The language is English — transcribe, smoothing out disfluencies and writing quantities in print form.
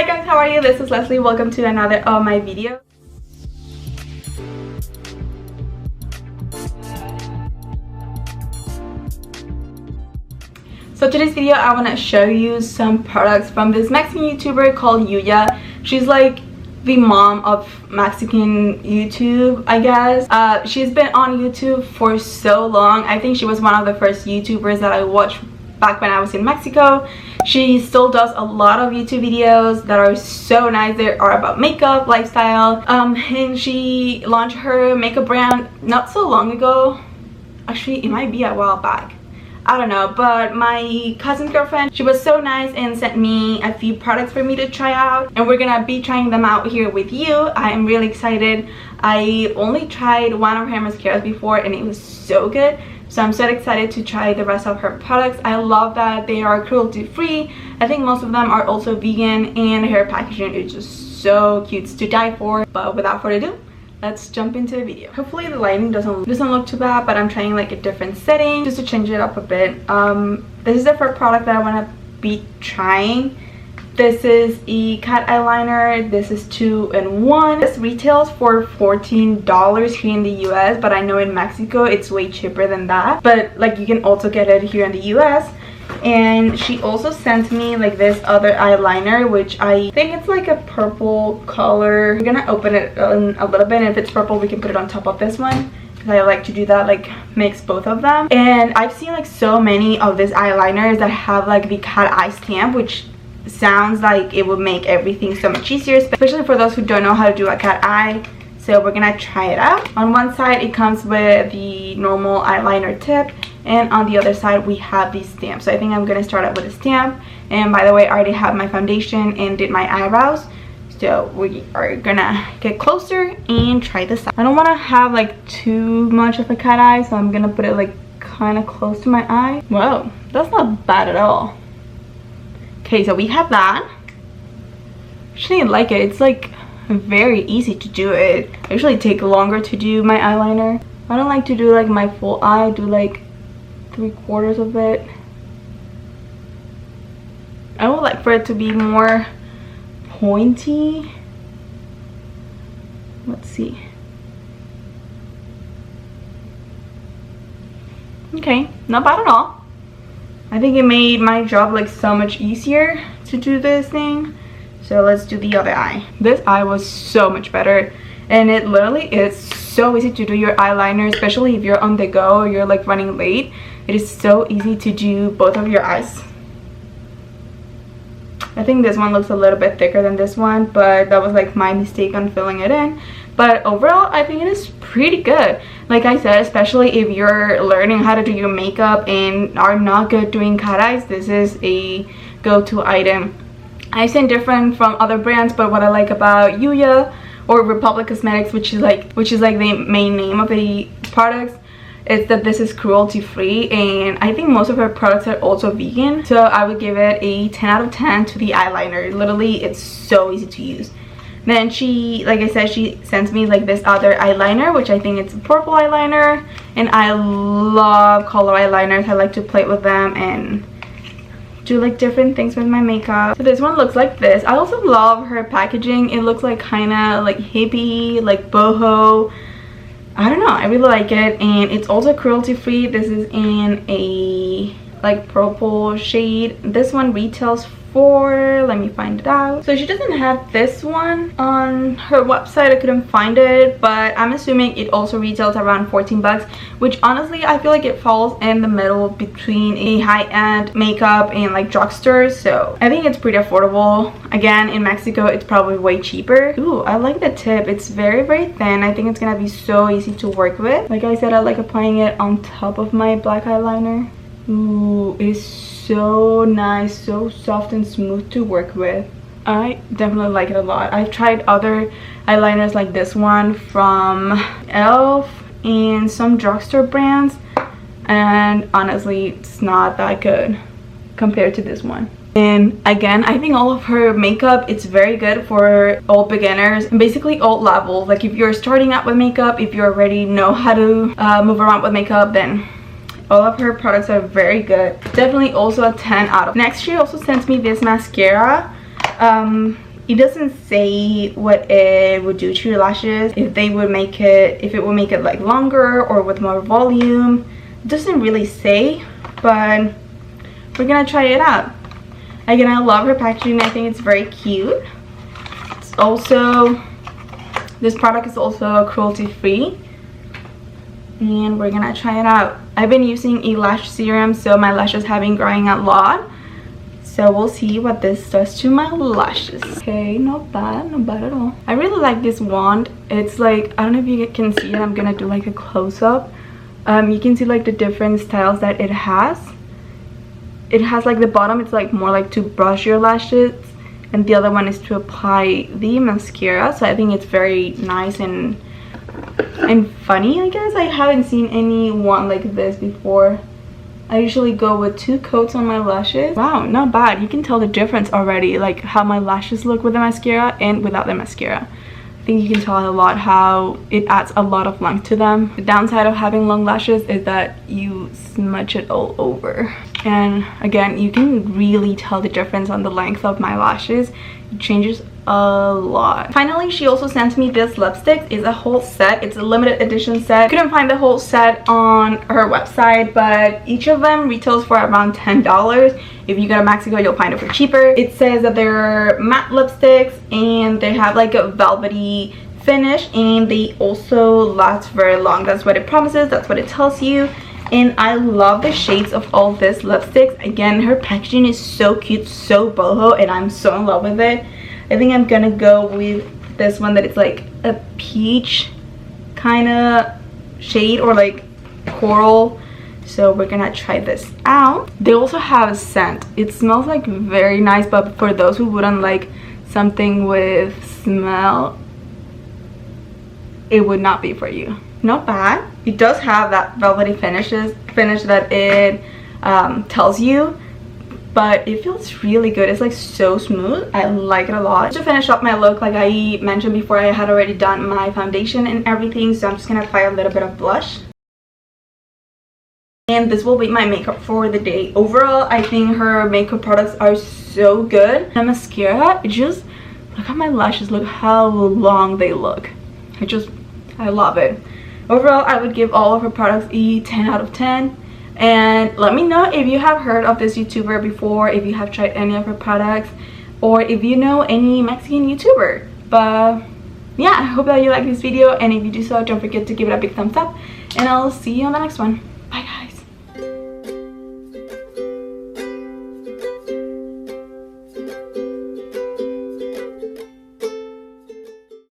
Hi guys, how are you? This is Leslie. Welcome to another of my videos. So today's video I want to show you some products from this Mexican YouTuber called Yuya. She's like the mom of Mexican YouTube, I guess. She's been on YouTube for so long. I think she was one of the first YouTubers that I watched back when I was in Mexico. She still does a lot of YouTube videos that are so nice. They are about makeup, lifestyle, and she launched her makeup brand not so long ago. Actually, it might be a while back, I don't know, but my cousin's girlfriend, she was so nice and sent me a few products for me to try out, and we're gonna be trying them out here with you. I am really excited. I only tried one of her mascaras before and it was so good, so I'm so excited to try the rest of her products. I love that they are cruelty free. I think most of them are also vegan, and her packaging is just so cute to die for. But without further ado, let's jump into the video. Hopefully the lighting doesn't look too bad, but I'm trying like a different setting just to change it up a bit. This is the first product that I want to be trying. This is a cat eyeliner. This is 2-in-1. This retails for $14 here in the US, but I know in Mexico it's way cheaper than that. But like you can also get it here in the US. And she also sent me like this other eyeliner, which I think it's like a purple color. I'm gonna open it in a little bit, and if it's purple we can put it on top of this one, because I like to do that, like mix both of them. And I've seen like so many of these eyeliners that have like the cat eye stamp, which sounds like it would make everything so much easier, especially for those who don't know how to do a cat eye. So we're gonna try it out. On one side it comes with the normal eyeliner tip, and on the other side we have the stamp. So I think I'm gonna start out with the stamp. And by the way, I already have my foundation and did my eyebrows, so we are gonna get closer and try this out. I don't want to have like too much of a cat eye, so I'm gonna put it like kind of close to my eye. Whoa, that's not bad at all. Okay, so we have that. Actually, I like it. It's like very easy to do it. I usually take longer to do my eyeliner. I don't like to do like my full eye. I do like 3/4 of it. I would like for it to be more pointy. Let's see. Okay, not bad at all. I think it made my job like so much easier to do this thing. So let's do the other eye. This eye was so much better, and it literally is so easy to do your eyeliner, especially if you're on the go or you're like running late. It is so easy to do both of your eyes. I think this one looks a little bit thicker than this one, but that was like my mistake on filling it in. But overall, I think it is pretty good. Like I said, especially if you're learning how to do your makeup and are not good doing cat eyes, this is a go-to item. I've seen different from other brands, but what I like about Yuya or Republic Cosmetics, which is like the main name of the products, is that this is cruelty free, and I think most of her products are also vegan. So I would give it a 10 out of 10 to the eyeliner. Literally, it's so easy to use. Then she, like I said, she sends me like this other eyeliner, which I think it's a purple eyeliner, and I love color eyeliners. I like to play with them and do like different things with my makeup. So this one looks like this. I also love her packaging. It looks like kind of like hippie, like boho. I don't know, I really like it, and it's also cruelty free. This is in a like purple shade. This one retails for, let me find it out. So she doesn't have this one on her website. I couldn't find it, but I'm assuming it also retails around 14 bucks, which honestly I feel like it falls in the middle between a high-end makeup and like drugstores. So I think it's pretty affordable. Again, in Mexico it's probably way cheaper. Ooh, I like the tip. It's very thin. I think it's gonna be so easy to work with. Like I said, I like applying it on top of my black eyeliner. Ooh, it is so nice, so soft and smooth to work with. I definitely like it a lot. I've tried other eyeliners like this one from e.l.f. and some drugstore brands, and honestly it's not that good compared to this one. And again, I think all of her makeup, it's very good for all beginners and basically all levels. Like if you're starting out with makeup, if you already know how to move around with makeup, then all of her products are very good. Definitely also a 10 out of. Next, she also sent me this mascara. It doesn't say what it would do to your lashes, if it would make it like longer or with more volume. It doesn't really say, but we're gonna try it out. Again, I love her packaging. I think it's very cute. It's also, this product is also cruelty free, and we're gonna try it out. I've been using a lash serum, so my lashes have been growing a lot, so we'll see what this does to my lashes. Okay, not bad at all. I really like this wand. It's like, I don't know if you can see it. I'm gonna do like a close-up. You can see like the different styles that it has. It has like the bottom, it's like more like to brush your lashes, and the other one is to apply the mascara. So I think it's very nice and funny, I guess. I haven't seen any one like this before. I usually go with 2 coats on my lashes. Wow, not bad. You can tell the difference already, like how my lashes look with the mascara and without the mascara. I think you can tell a lot how it adds a lot of length to them. The downside of having long lashes is that you smudge it all over. And again, you can really tell the difference on the length of my lashes. It changes a lot. Finally, she also sent me this lipstick. It's a whole set. It's a limited edition set. Couldn't find the whole set on her website, but each of them retails for around $10. If you go to Mexico, you'll find it for cheaper. It says that they're matte lipsticks and they have like a velvety finish, and they also last very long. That's what it promises. That's what it tells you. And I love the shades of all these lipsticks. Again, her packaging is so cute, so boho, and I'm so in love with it. I think I'm gonna go with this one that it's like a peach kind of shade, or like coral. So we're gonna try this out. They also have a scent. It smells like very nice, but for those who wouldn't like something with smell, it would not be for you. Not bad. It does have that velvety finish that it tells you, but it feels really good. It's like so smooth. I like it a lot. To finish up my look, like I mentioned before, I had already done my foundation and everything, so I'm just gonna apply a little bit of blush. And this will be my makeup for the day. Overall, I think her makeup products are so good. The mascara, it just, look at my lashes, look how long they look. I love it. Overall, I would give all of her products a 10 out of 10. And let me know if you have heard of this YouTuber before, if you have tried any of her products, or if you know any Mexican YouTuber. But yeah, I hope that you like this video, and if you do so, don't forget to give it a big thumbs up, and I'll see you on the next one. Bye guys.